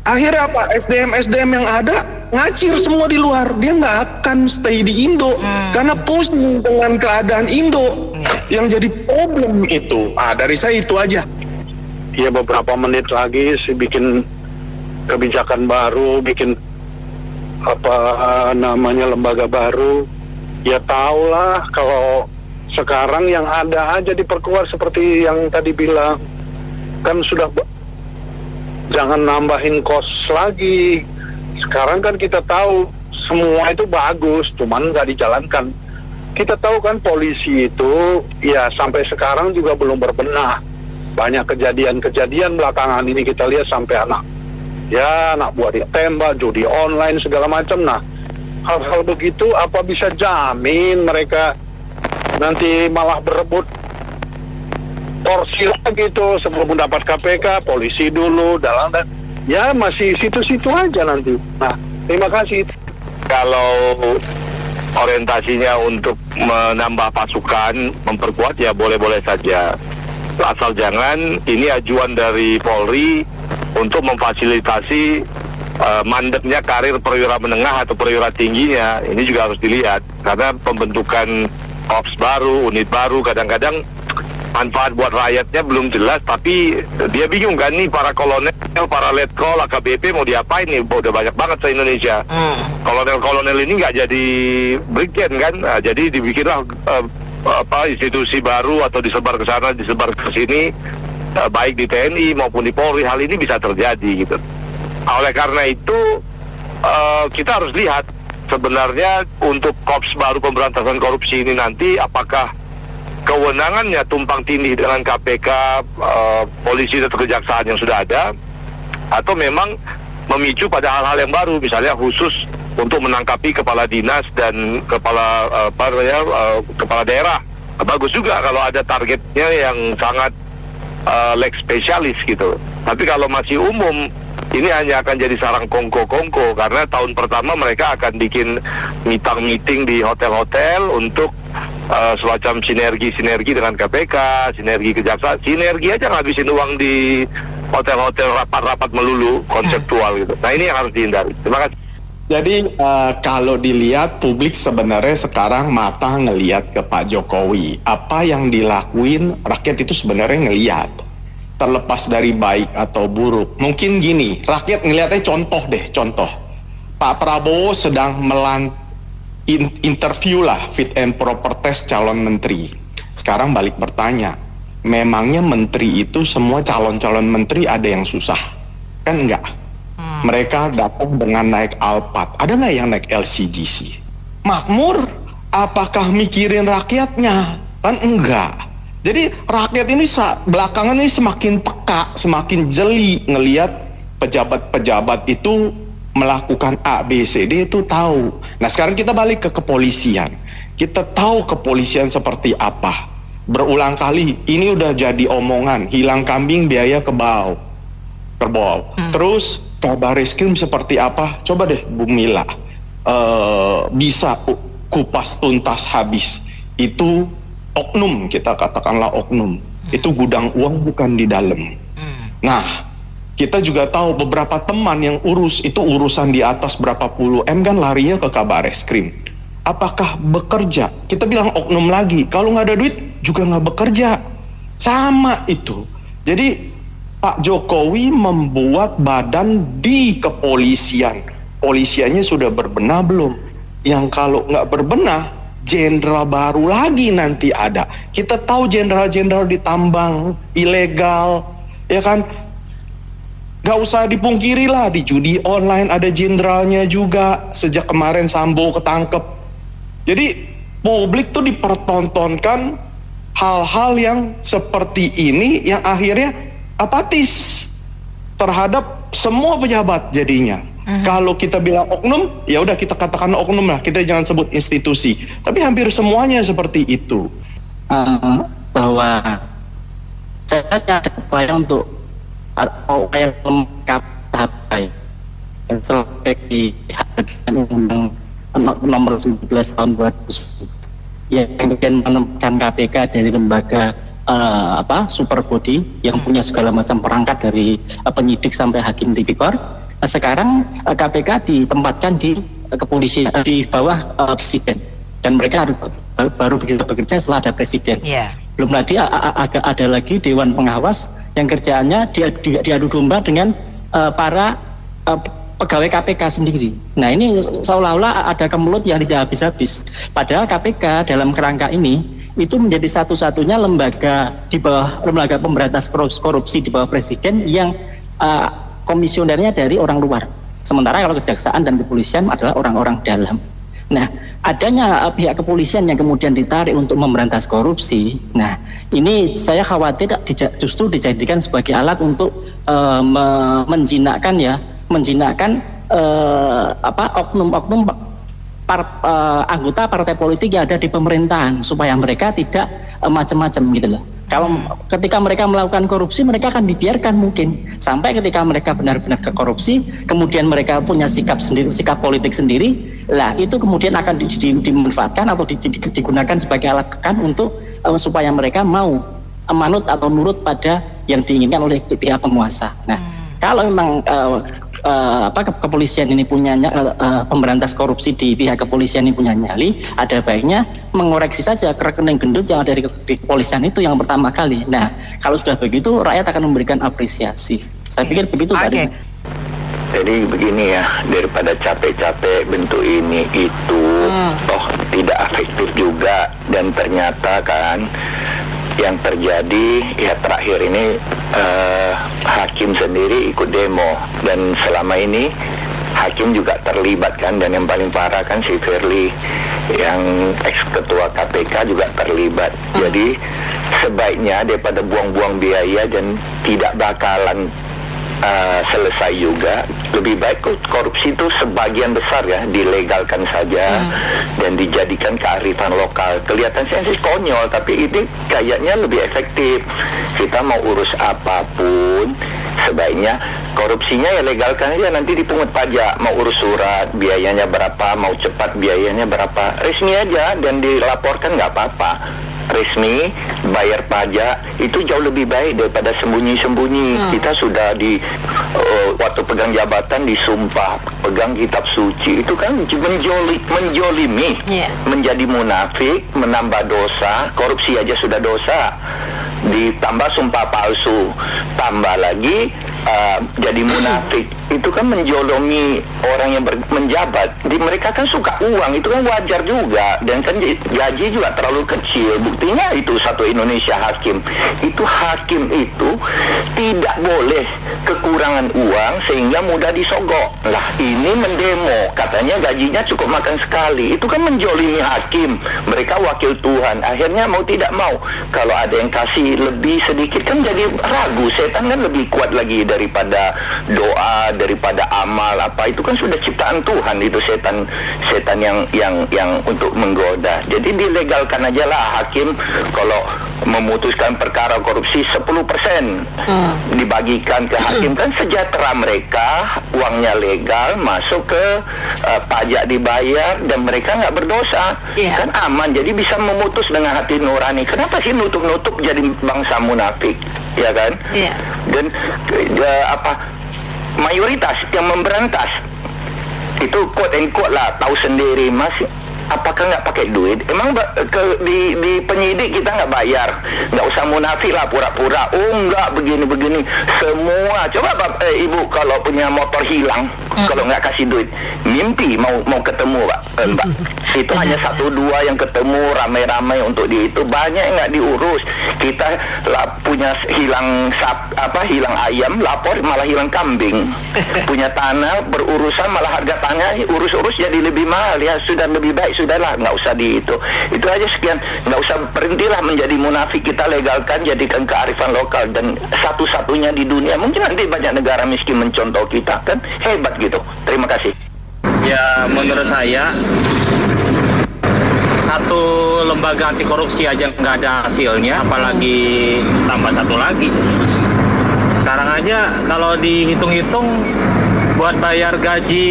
[SPEAKER 17] Akhirnya apa? SDM yang ada ngacir semua di luar. Dia nggak akan stay di Indo, karena pusing dengan keadaan Indo. Yang jadi problem itu, dari saya itu aja.
[SPEAKER 5] Ya beberapa menit lagi sih bikin kebijakan baru, bikin lembaga baru. Ya tahulah kalau sekarang yang ada aja diperkuat seperti yang tadi bilang, kan sudah jangan nambahin kos lagi. Sekarang kan kita tahu semua itu bagus, cuman nggak dijalankan. Kita tahu kan polisi itu ya sampai sekarang juga belum berbenah. Banyak kejadian-kejadian belakangan ini kita lihat sampai anak buah ditembak, judi online segala macam. Nah hal-hal begitu apa bisa jamin mereka nanti malah berebut porsi lagi itu sebelum mendapat KPK, polisi dulu dalam dan ya masih situ-situ aja nanti. Nah terima kasih.
[SPEAKER 10] Kalau orientasinya untuk menambah pasukan, memperkuat ya boleh-boleh saja. Asal jangan ini ajuan dari Polri untuk memfasilitasi mandeknya karir perwira menengah atau perwira tingginya. Ini juga harus dilihat karena pembentukan korps baru, unit baru kadang-kadang manfaat buat rakyatnya belum jelas, tapi dia bingung kan nih para kolonel, para letkol, AKBP mau diapain nih, udah banyak banget se-Indonesia. Kolonel-kolonel ini nggak jadi brigjen kan, nah, jadi dibikinlah institusi baru atau disebar ke sana, disebar ke sini, baik di TNI maupun di Polri. Hal ini bisa terjadi gitu. Oleh karena itu kita harus lihat sebenarnya untuk korps baru pemberantasan korupsi ini nanti apakah kewenangannya tumpang tindih dengan KPK, polisi dan kejaksaan yang sudah ada, atau memang
[SPEAKER 18] memicu pada hal-hal yang baru, misalnya khusus untuk menangkapi kepala dinas dan kepala kepala daerah. Bagus juga kalau ada targetnya yang sangat leg spesialis gitu. Tapi kalau masih umum, ini hanya akan jadi sarang kongko-kongko, karena tahun pertama mereka akan bikin meeting di hotel-hotel untuk semacam sinergi dengan KPK, sinergi kejaksaan, sinergi aja ngabisin uang di hotel-hotel rapat-rapat melulu konseptual gitu. Nah, ini yang harus dihindari. Terima kasih.
[SPEAKER 17] Jadi kalau dilihat publik sebenarnya sekarang mata ngelihat ke Pak Jokowi. Apa yang dilakuin rakyat itu sebenarnya ngelihat. Terlepas dari baik atau buruk. Mungkin gini, rakyat ngelihatnya contoh. Pak Prabowo sedang interview lah fit and proper test calon menteri. Sekarang balik bertanya, memangnya menteri itu semua calon-calon menteri ada yang susah? Kan enggak. Mereka datang dengan naik Alphard. Ada nggak yang naik LCGC? Makmur? Apakah mikirin rakyatnya? Kan enggak. Jadi rakyat ini belakangan ini semakin peka, semakin jeli ngelihat pejabat-pejabat itu melakukan A, B, C, D itu tahu. Nah sekarang kita balik ke kepolisian. Kita tahu kepolisian seperti apa. Berulang kali ini udah jadi omongan, hilang kambing biaya kerbau. Terus Kabareskrim seperti apa? Coba deh Bu Mila bisa kupas tuntas habis. Itu oknum, kita katakanlah oknum. Itu gudang uang bukan di dalam. Nah, kita juga tahu beberapa teman yang itu urusan di atas berapa puluh M kan larinya ke Kabareskrim. Apakah bekerja? Kita bilang oknum lagi. Kalau nggak ada duit juga nggak bekerja. Sama itu. Jadi Pak Jokowi membuat badan di kepolisian. Polisiannya sudah berbenah belum? Yang kalau nggak berbenah, jenderal baru lagi nanti ada. Kita tahu jenderal-jenderal ditambang ilegal, ya kan? Gak usah dipungkiri lah, di judi online ada jenderalnya juga. Sejak kemarin Sambo ketangkep. Jadi publik tuh dipertontonkan hal-hal yang seperti ini yang akhirnya apatis terhadap semua pejabat jadinya. Kalau kita bilang oknum, ya udah kita katakan oknum lah, kita jangan sebut institusi. Tapi hampir semuanya seperti itu.
[SPEAKER 7] Bahwa saya ada upaya untuk upaya lengkap tahap baik strategi Undang Nomor 19 Tahun 2010 yang kemudian menempatkan KPK dari lembaga super body yang punya segala macam perangkat dari penyidik sampai hakim tipikor. Sekarang KPK ditempatkan di kepolisian di bawah presiden, dan mereka baru bisa bekerja setelah ada presiden. Belum lagi ada lagi dewan pengawas yang kerjaannya diadu domba dengan para pegawai KPK sendiri. Nah ini seolah-olah ada kemelut yang tidak habis-habis. Padahal KPK dalam kerangka ini itu menjadi satu-satunya lembaga di bawah lembaga pemberantas korupsi di bawah presiden yang komisionernya dari orang luar. Sementara kalau kejaksaan dan kepolisian adalah orang-orang dalam. Nah, adanya pihak kepolisian yang kemudian ditarik untuk memberantas korupsi. Nah, ini saya khawatir justru dijadikan sebagai alat untuk menjinakkan oknum-oknum anggota partai politik yang ada di pemerintahan supaya mereka tidak macam-macam gitu loh. Kalau ketika mereka melakukan korupsi, mereka akan dibiarkan mungkin sampai ketika mereka benar-benar ke korupsi, kemudian mereka punya sikap sendiri, sikap politik sendiri, lah itu kemudian akan dimanfaatkan atau digunakan sebagai alat tekan untuk supaya mereka mau manut atau nurut pada yang diinginkan oleh pihak penguasa. Nah, kalau memang kepolisian ini punya pemberantas korupsi di pihak kepolisian ini punya nyali, ada baiknya mengoreksi saja ke rekening gendut yang ada di kepolisian itu yang pertama kali. Nah, kalau sudah begitu rakyat akan memberikan apresiasi. Saya pikir begitu tadi.
[SPEAKER 10] Jadi begini ya, daripada capek-capek bentuk ini itu toh tidak efektif juga, dan ternyata kan yang terjadi ya terakhir ini hakim sendiri ikut demo, dan selama ini hakim juga terlibat kan, dan yang paling parah kan si Firly yang ex-ketua KPK juga terlibat. Jadi sebaiknya daripada buang-buang biaya dan tidak bakalan
[SPEAKER 19] selesai juga. Lebih baik korupsi itu sebagian besar ya dilegalkan saja dan dijadikan kearifan lokal. Kelihatan saya sih konyol, tapi ini kayaknya lebih efektif. Kita mau urus apapun sebaiknya korupsinya ya legalkan aja, nanti dipungut pajak. Mau urus surat biayanya berapa, mau cepat biayanya berapa, resmi aja dan dilaporkan, nggak apa-apa. Resmi, bayar pajak, itu jauh lebih baik daripada sembunyi-sembunyi. Kita sudah waktu pegang jabatan disumpah, pegang kitab suci, itu kan menjolimi, menjadi munafik, menambah dosa. Korupsi aja sudah dosa, ditambah sumpah palsu, tambah lagi jadi munafik. Itu kan menjolomi orang yang menjabat. Mereka kan suka uang, itu kan wajar juga. Dan kan gaji juga terlalu kecil. Buktinya itu satu Indonesia hakim. Itu hakim itu tidak boleh kekurangan uang sehingga mudah disogok. Lah ini mendemo, katanya gajinya cukup makan sekali. Itu kan menjolimi hakim. Mereka wakil Tuhan. Akhirnya mau tidak mau, kalau ada yang kasih lebih sedikit kan jadi ragu. Setan kan lebih kuat lagi daripada doa, daripada amal apa, itu kan sudah ciptaan Tuhan. Itu setan yang untuk menggoda. Jadi dilegalkan aja lah hakim kalau memutuskan perkara korupsi 10% dibagikan ke hakim, kan sejahtera mereka, uangnya legal masuk ke pajak dibayar dan mereka nggak berdosa, kan aman. Jadi bisa memutus dengan hati nurani. Kenapa sih nutup-nutup jadi bangsa munafik, ya kan? Dan mayoritas yang memberantas itu quote and quote lah, tahu sendiri mas. Apakah nggak pakai duit? Emang di penyidik kita nggak bayar? Nggak usah munafik lah, pura-pura. Oh nggak, begini-begini. Semua. Coba ibu kalau punya motor hilang, kalau nggak kasih duit, mimpi mau ketemu mbak. Itu hanya 1-2 yang ketemu ramai-ramai untuk itu. Banyak yang nggak diurus. Kita punya hilang ayam, lapor malah hilang kambing. Punya tanah berurusan malah harga tanah urus-urus jadi lebih mahal. Ya sudah lebih baik. Sudahlah, nggak usah itu aja sekian, nggak usah berhentilah menjadi munafik. Kita legalkan, jadikan kearifan lokal, dan satu-satunya di dunia. Mungkin nanti banyak negara miskin mencontoh kita, kan hebat gitu. Terima kasih.
[SPEAKER 12] Ya menurut saya satu lembaga anti korupsi aja nggak ada hasilnya, apalagi tambah satu lagi. Sekarang aja kalau dihitung-hitung buat bayar gaji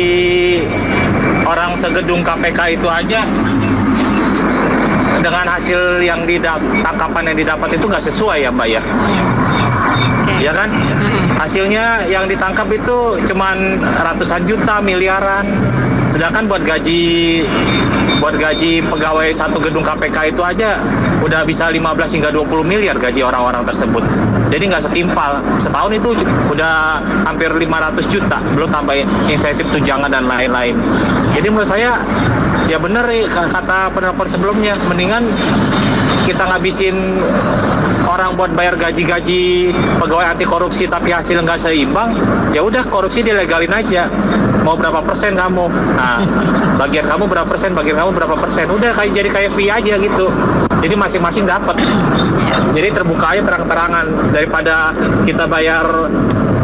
[SPEAKER 12] orang segedung KPK itu aja dengan hasil yang tangkapan yang didapat itu nggak sesuai ya Mbak ya. Ya kan? Hasilnya yang ditangkap itu cuman ratusan juta, miliaran. Sedangkan buat gaji pegawai satu gedung KPK itu aja udah bisa 15 hingga 20 miliar gaji orang-orang tersebut. Jadi nggak setimpal. Setahun itu udah hampir 500 juta, belum tambah insentif tunjangan dan lain-lain. Jadi menurut saya ya benar kata penelpon sebelumnya, mendingan kita ngabisin orang buat bayar gaji-gaji pegawai anti korupsi tapi hasilnya nggak seimbang. Ya udah, korupsi dilegalin aja. Mau berapa persen kamu? Nah, bagian kamu berapa persen, bagian kamu berapa persen. Udah jadi kayak fee aja gitu. Jadi masing-masing dapat. Jadi terbuka aja terang-terangan, daripada kita bayar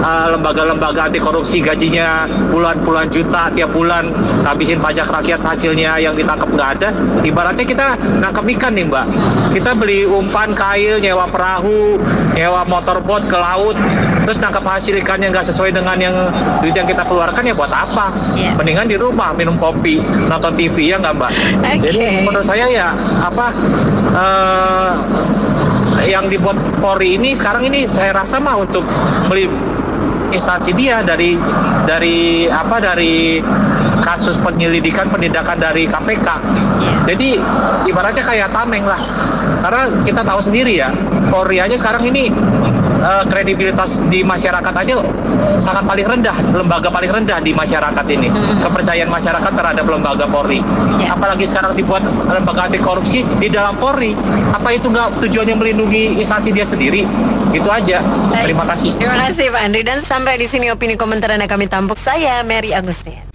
[SPEAKER 12] lembaga-lembaga anti korupsi gajinya puluhan juta tiap bulan, habisin pajak rakyat hasilnya yang ditangkap nggak ada. Ibaratnya kita nangkap ikan nih Mbak, kita beli umpan, kail, nyewa perahu, nyewa motorboat ke laut, terus tangkap hasil ikannya nggak sesuai dengan duit yang kita keluarkan, ya buat apa? Mendingan di rumah minum kopi, nonton TV, ya nggak Mbak? Jadi menurut saya ya yang dibuat Polri ini sekarang ini saya rasa mah untuk instansi dia dari kasus penyelidikan penindakan dari KPK. Jadi ibaratnya kayak tameng lah. Karena kita tahu sendiri ya, Polri aja sekarang ini kredibilitas di masyarakat aja sangat paling rendah, lembaga paling rendah di masyarakat ini. Kepercayaan masyarakat terhadap lembaga Polri. Apalagi sekarang dibuat lembaga anti korupsi di dalam Polri. Apa itu nggak tujuannya melindungi instansi dia sendiri? Itu aja. Terima kasih.
[SPEAKER 2] Terima kasih Pak Andri, dan sampai di sini opini komentar Anda kami tampuk. Saya Mary Agustian.